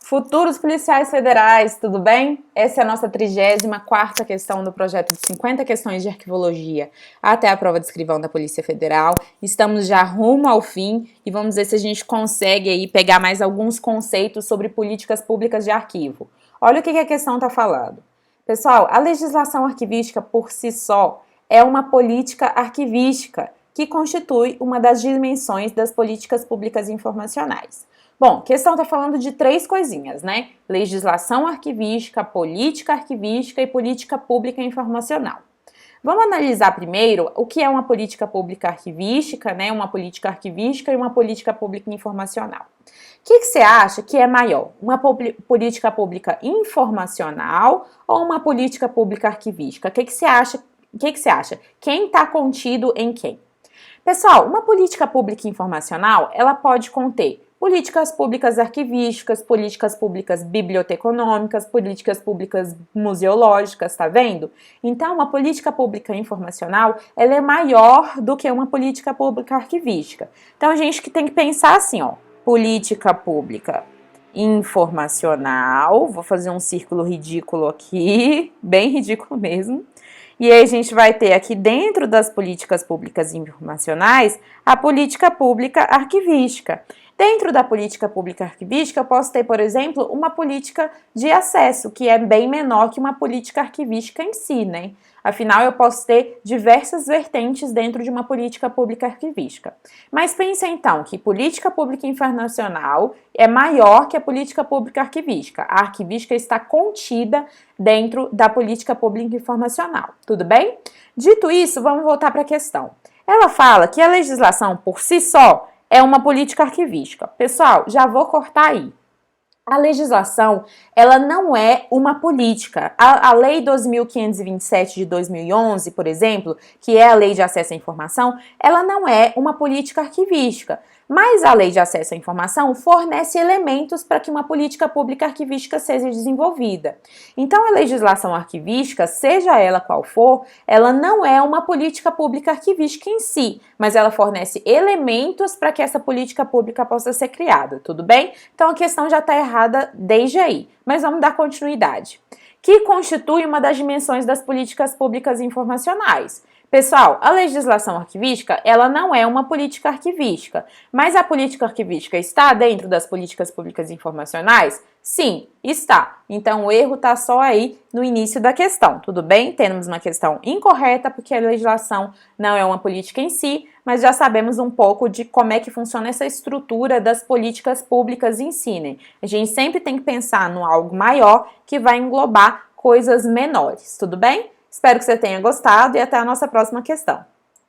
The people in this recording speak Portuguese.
Futuros policiais federais, tudo bem? Essa é a nossa 34ª questão do projeto de 50 questões de arquivologia até a prova de escrivão da Polícia Federal. Estamos já rumo ao fim e vamos ver se a gente consegue aí pegar mais alguns conceitos sobre políticas públicas de arquivo. Olha o que a questão está falando. Pessoal, a legislação arquivística por si só é uma política arquivística que constitui uma das dimensões das políticas públicas informacionais. Bom, a questão está falando de três coisinhas, né? Legislação arquivística, política arquivística e política pública informacional. Vamos analisar primeiro o que é uma política pública arquivística, né? Uma política arquivística e uma política pública informacional. O que você acha que é maior? Uma política pública informacional ou uma política pública arquivística? O que você acha? Quem está contido em quem? Pessoal, uma política pública informacional, ela pode conter políticas públicas arquivísticas, políticas públicas biblioteconômicas, políticas públicas museológicas, tá vendo? Então, uma política pública informacional, ela é maior do que uma política pública arquivística. Então, a gente tem que pensar assim, ó, política pública informacional, vou fazer um círculo ridículo aqui, bem ridículo mesmo. E aí a gente vai ter aqui dentro das políticas públicas informacionais a política pública arquivística. Dentro da política pública arquivística eu posso ter, por exemplo, uma política de acesso, que é bem menor que uma política arquivística em si, né? Afinal, eu posso ter diversas vertentes dentro de uma política pública arquivística. Mas pense então que política pública informacional é maior que a política pública arquivística. A arquivística está contida dentro da política pública informacional, tudo bem? Dito isso, vamos voltar para a questão. Ela fala que a legislação por si só é uma política arquivística. Pessoal, já vou cortar aí. A legislação, ela não é uma política. A Lei 2.527 de 2011, por exemplo, que é a Lei de Acesso à Informação, ela não é uma política arquivística. Mas a Lei de Acesso à Informação fornece elementos para que uma política pública arquivística seja desenvolvida. Então, a legislação arquivística, seja ela qual for, ela não é uma política pública arquivística em si, mas ela fornece elementos para que essa política pública possa ser criada, tudo bem? Então, a questão já está errada desde aí, mas vamos dar continuidade. Que constitui uma das dimensões das políticas públicas informacionais. Pessoal, a legislação arquivística, ela não é uma política arquivística, mas a política arquivística está dentro das políticas públicas informacionais? Sim, está. Então, o erro está só aí no início da questão, tudo bem? Temos uma questão incorreta, porque a legislação não é uma política em si, mas já sabemos um pouco de como é que funciona essa estrutura das políticas públicas em si, né? A gente sempre tem que pensar no algo maior que vai englobar coisas menores, tudo bem? Espero que você tenha gostado e até a nossa próxima questão.